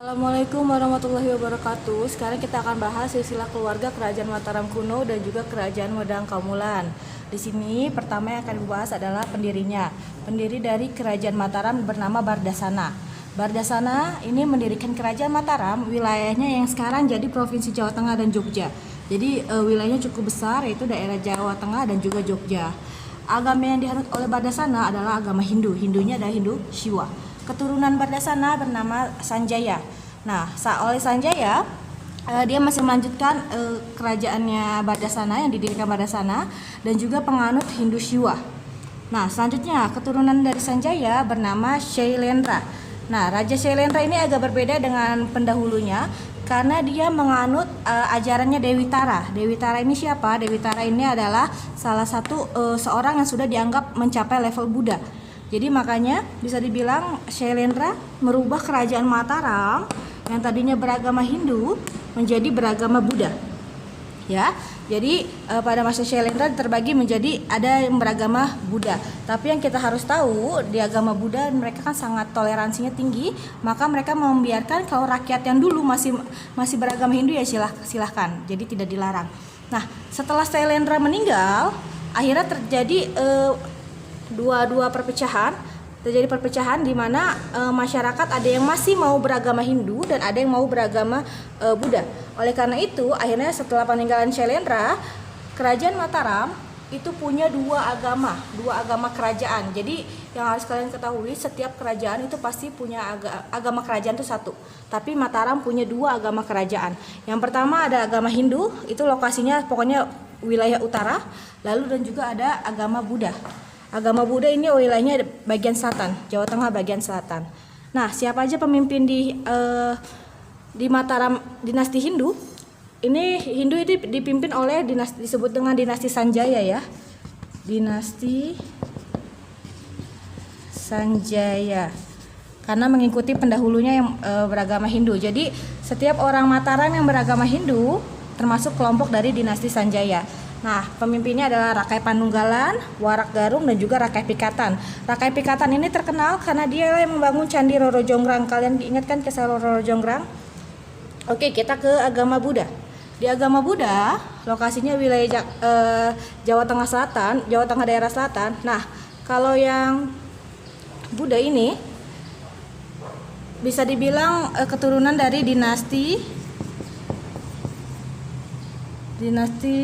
Assalamualaikum warahmatullahi wabarakatuh. Sekarang kita akan bahas silsilah keluarga Kerajaan Mataram kuno dan juga Kerajaan Medang Kamulan. Di sini pertama yang akan dibahas adalah pendirinya. Pendiri dari Kerajaan Mataram bernama Bardasana. Bardasana ini mendirikan Kerajaan Mataram, wilayahnya yang sekarang jadi Provinsi Jawa Tengah dan Jogja. Jadi wilayahnya cukup besar, yaitu daerah Jawa Tengah dan juga Jogja. Agama yang dianut oleh Bardasana adalah agama Hindu. Hindunya adalah Hindu Shiva. Keturunan Bardasana bernama Sanjaya. Nah, oleh Sanjaya, dia masih melanjutkan kerajaannya Bardasana yang didirikan Bardasana dan juga penganut Hindu Shiva. Nah, selanjutnya keturunan dari Sanjaya bernama Shailendra. Nah, Raja Shailendra ini agak berbeda dengan pendahulunya karena dia menganut ajarannya Dewi Tara. Dewi Tara ini siapa? Dewi Tara ini adalah salah satu seorang yang sudah dianggap mencapai level Buddha. Jadi makanya bisa dibilang Shailendra merubah kerajaan Mataram yang tadinya beragama Hindu menjadi beragama Buddha. Ya, jadi pada masa Shailendra terbagi menjadi ada yang beragama Buddha. Tapi yang kita harus tahu di agama Buddha mereka kan sangat toleransinya tinggi, maka mereka membiarkan kalau rakyat yang dulu masih beragama Hindu ya silahkan. Jadi tidak dilarang. Nah, setelah Shailendra meninggal, akhirnya terjadi terjadi perpecahan di mana masyarakat ada yang masih mau beragama Hindu dan ada yang mau beragama Buddha. Oleh karena itu, akhirnya setelah peninggalan Shailendra, kerajaan Mataram itu punya dua agama kerajaan. Jadi yang harus kalian ketahui, setiap kerajaan itu pasti punya agama kerajaan itu satu. Tapi Mataram punya dua agama kerajaan. Yang pertama ada agama Hindu, itu lokasinya pokoknya wilayah utara. Lalu dan juga ada agama Buddha. Agama Buddha ini wilayahnya bagian selatan, Jawa Tengah bagian selatan. Nah, siapa aja pemimpin di Mataram dinasti Hindu? Ini Hindu itu dipimpin oleh disebut dengan dinasti Sanjaya ya. Dinasti Sanjaya. Karena mengikuti pendahulunya yang beragama Hindu. Jadi, setiap orang Mataram yang beragama Hindu termasuk kelompok dari dinasti Sanjaya. Nah, pemimpinnya adalah Rakai Panunggalan, Warak Garung, dan juga Rakai Pikatan. Rakai Pikatan ini terkenal karena dia yang membangun Candi Roro Jonggrang. Kalian ingat kan kisah Roro Jonggrang? Oke, kita ke agama Buddha. Di agama Buddha, lokasinya wilayah Jawa Tengah Selatan, Jawa Tengah daerah selatan. Nah, kalau yang Buddha ini bisa dibilang keturunan dari dinasti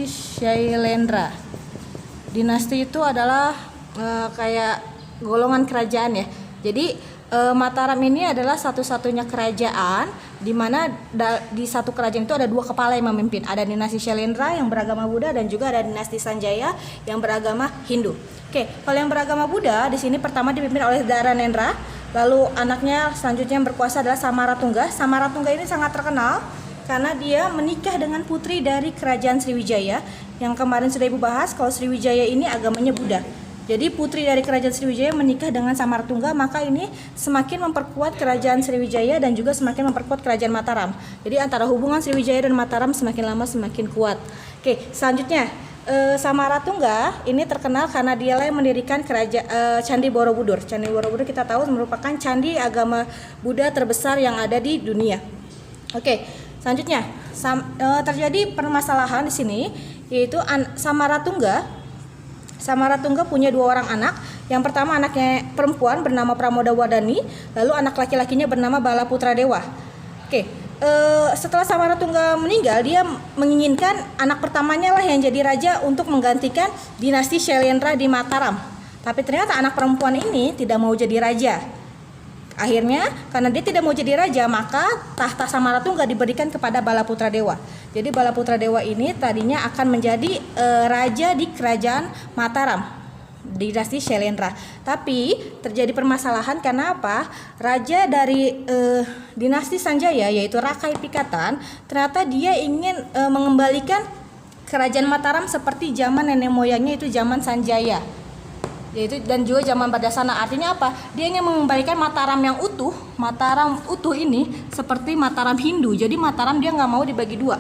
Shailendra. Dinasti itu adalah kayak golongan kerajaan ya. Jadi Mataram ini adalah satu-satunya kerajaan di mana di satu kerajaan itu ada dua kepala yang memimpin. Ada dinasti Shailendra yang beragama Buddha dan juga ada dinasti Sanjaya yang beragama Hindu. Oke, kalau yang beragama Buddha di sini pertama dipimpin oleh Dharanendra, lalu anaknya selanjutnya yang berkuasa adalah Samaratungga. Samaratungga ini sangat terkenal karena dia menikah dengan putri dari kerajaan Sriwijaya. Yang kemarin sudah Ibu bahas, kalau Sriwijaya ini agamanya Buddha. Jadi putri dari kerajaan Sriwijaya menikah dengan Samaratungga, maka ini semakin memperkuat kerajaan Sriwijaya dan juga semakin memperkuat kerajaan Mataram. Jadi antara hubungan Sriwijaya dan Mataram semakin lama semakin kuat. Oke, selanjutnya Samaratungga ini terkenal karena dialah yang mendirikan Candi Borobudur. Candi Borobudur kita tahu merupakan candi agama Buddha terbesar yang ada di dunia. Oke, selanjutnya terjadi permasalahan di sini, yaitu Samaratungga punya dua orang anak. Yang pertama anaknya perempuan bernama Pramodawardhani, lalu anak laki-lakinya bernama Balaputra Dewa. Oke, setelah Samaratungga meninggal, dia menginginkan anak pertamanya lah yang jadi raja untuk menggantikan dinasti Shailendra di Mataram. Tapi ternyata anak perempuan ini tidak mau jadi raja. Akhirnya karena dia tidak mau jadi raja, maka tahta Samaratungga diberikan kepada Balaputra Dewa. Jadi Balaputra Dewa ini tadinya akan menjadi raja di kerajaan Mataram, dinasti Shailendra. Tapi terjadi permasalahan karena apa? Raja dari dinasti Sanjaya yaitu Rakai Pikatan, ternyata dia ingin mengembalikan kerajaan Mataram seperti zaman nenek moyangnya, itu zaman Sanjaya. Yaitu dan juga zaman Bardasana. Artinya apa? Dia ingin mengembalikan Mataram yang utuh, Mataram utuh ini seperti Mataram Hindu. Jadi Mataram dia nggak mau dibagi dua.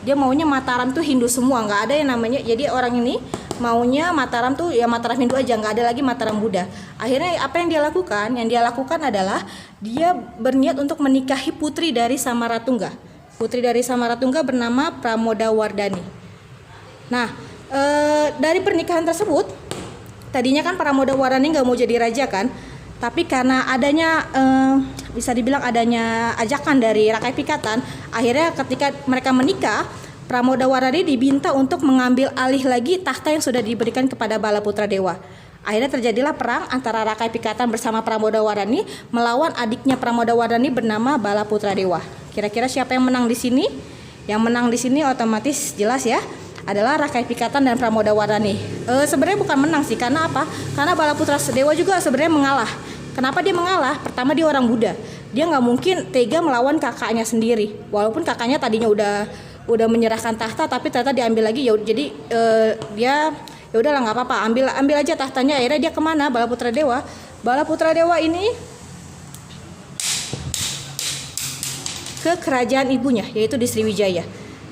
Dia maunya Mataram itu Hindu semua, nggak ada yang namanya. Jadi orang ini maunya Mataram tuh ya Mataram Hindu aja, nggak ada lagi Mataram Buddha. Akhirnya apa yang dia lakukan? Yang dia lakukan adalah dia berniat untuk menikahi putri dari Samaratungga. Putri dari Samaratungga bernama Pramodawardhani. Nah, dari pernikahan tersebut, tadinya kan Pramodawardhani nggak mau jadi raja kan, tapi karena adanya bisa dibilang adanya ajakan dari Rakai Pikatan, akhirnya ketika mereka menikah, Pramodawardhani diminta untuk mengambil alih lagi tahta yang sudah diberikan kepada Balaputra Dewa. Akhirnya terjadilah perang antara Rakai Pikatan bersama Pramodawardhani melawan adiknya Pramodawardhani bernama Balaputra Dewa. Kira-kira siapa yang menang di sini? Yang menang di sini otomatis jelas ya, adalah Rakai Pikatan dan Pramodawardhani. Sebenarnya bukan menang sih, karena apa? Karena Balaputra Dewa juga sebenarnya mengalah. Kenapa dia mengalah? Pertama, dia orang Buddha. Dia nggak mungkin tega melawan kakaknya sendiri. Walaupun kakaknya tadinya udah menyerahkan tahta, tapi ternyata diambil lagi. Ya jadi dia ya udahlah nggak apa-apa, ambil aja tahtanya. Akhirnya dia kemana? Balaputra Dewa. Balaputra Dewa ini ke kerajaan ibunya, yaitu di Sriwijaya.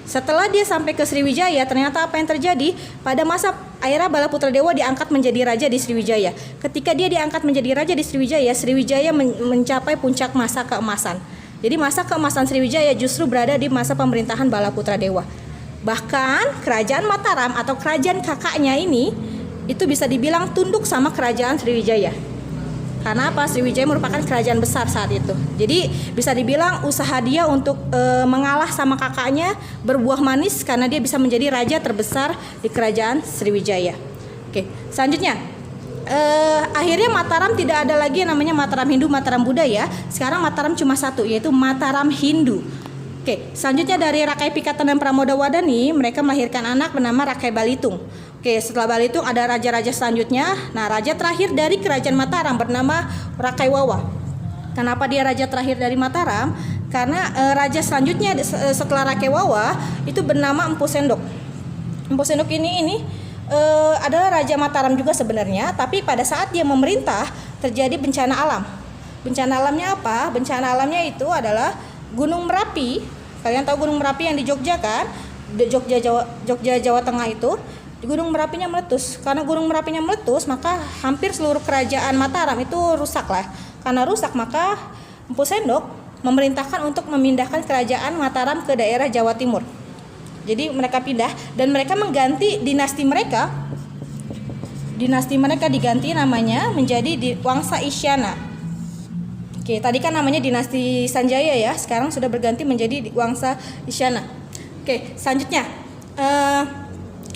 Setelah dia sampai ke Sriwijaya, ternyata apa yang terjadi? Pada masa akhirnya Balaputra Dewa diangkat menjadi raja di Sriwijaya. Ketika dia diangkat menjadi raja di Sriwijaya, Sriwijaya mencapai puncak masa keemasan. Jadi masa keemasan Sriwijaya justru berada di masa pemerintahan Balaputra Dewa. Bahkan kerajaan Mataram atau kerajaan kakaknya ini itu bisa dibilang tunduk sama kerajaan Sriwijaya. Karena apa? Sriwijaya merupakan kerajaan besar saat itu. Jadi bisa dibilang usaha dia untuk mengalah sama kakaknya berbuah manis karena dia bisa menjadi raja terbesar di kerajaan Sriwijaya. Oke, selanjutnya akhirnya Mataram tidak ada lagi yang namanya Mataram Hindu, Mataram Buddha ya. Sekarang Mataram cuma satu, yaitu Mataram Hindu. Oke, selanjutnya dari Rakai Pikatan dan Pramodawardhani, mereka melahirkan anak bernama Rakai Balitung. Oke, setelah Balitung ada raja-raja selanjutnya. Nah, raja terakhir dari kerajaan Mataram bernama Rakai Wawa. Kenapa dia raja terakhir dari Mataram? Karena raja selanjutnya setelah Rakai Wawa itu bernama Empu Sendok. Empu Sendok ini adalah Raja Mataram juga sebenarnya, tapi pada saat dia memerintah terjadi bencana alam. Bencana alamnya apa? Bencana alamnya itu adalah Gunung Merapi. Kalian tahu Gunung Merapi yang di Jogja kan? Di Jogja, Jawa Tengah itu. Gunung Merapinya meletus. Karena Gunung Merapinya meletus, maka hampir seluruh kerajaan Mataram itu rusak lah. Karena rusak, maka Empu Sendok memerintahkan untuk memindahkan kerajaan Mataram ke daerah Jawa Timur. Jadi mereka pindah dan mereka mengganti dinasti mereka. Dinasti mereka diganti namanya menjadi Wangsa Isyana. Oke, tadi kan namanya dinasti Sanjaya ya, sekarang sudah berganti menjadi Wangsa Isyana. Oke, selanjutnya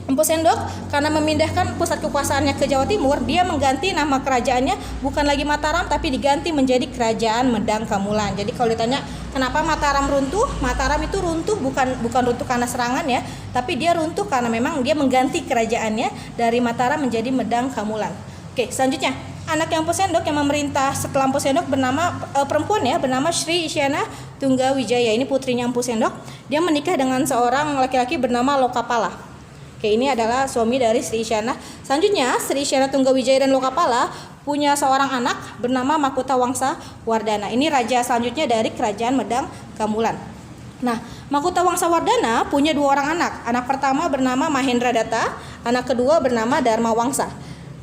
Empu Sendok karena memindahkan pusat kekuasaannya ke Jawa Timur, dia mengganti nama kerajaannya bukan lagi Mataram tapi diganti menjadi Kerajaan Medang Kamulan. Jadi kalau ditanya kenapa Mataram runtuh? Mataram itu runtuh bukan runtuh karena serangan ya, tapi dia runtuh karena memang dia mengganti kerajaannya dari Mataram menjadi Medang Kamulan. Oke, selanjutnya anak yang Empu Sendok yang memerintah setelah Empu Sendok bernama perempuan ya, bernama Sri Isyana Tunggawijaya. Ini putrinya Empu Sendok. Dia menikah dengan seorang laki-laki bernama Lokapala. Oke, ini adalah suami dari Sri Isyana. Selanjutnya, Sri Isyana Tunggawijaya dan Lokapala punya seorang anak bernama Makuta Wangsa Wardana. Ini raja selanjutnya dari Kerajaan Medang Kamulan. Nah, Makuta Wangsa Wardana punya dua orang anak. Anak pertama bernama Mahendra Datta, anak kedua bernama Dharma Wangsa.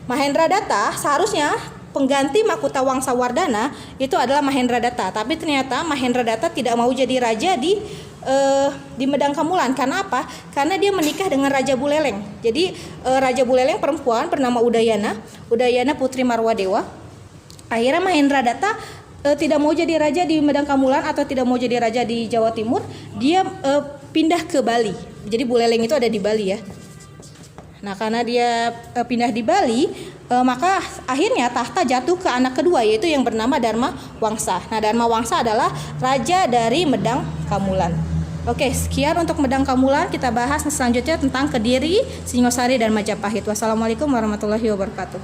Mahendra Datta seharusnya pengganti Makuta Wangsa Wardana itu adalah Mahendra Datta, tapi ternyata Mahendra Datta tidak mau jadi raja di Medang Kamulan. Karena apa? Karena dia menikah dengan Raja Buleleng. Jadi Raja Buleleng perempuan bernama Udayana putri Marwadewa. Akhirnya Mahendra Datta tidak mau jadi raja di Medang Kamulan atau tidak mau jadi raja di Jawa Timur. Dia pindah ke Bali. Jadi Buleleng itu ada di Bali ya. Nah, karena dia pindah di Bali, maka akhirnya tahta jatuh ke anak kedua, yaitu yang bernama Dharma Wangsa. Nah, Dharma Wangsa adalah raja dari Medang Kamulan. Oke, sekian untuk Medang Kamulan. Kita bahas selanjutnya tentang Kediri, Singosari, dan Majapahit. Wassalamualaikum warahmatullahi wabarakatuh.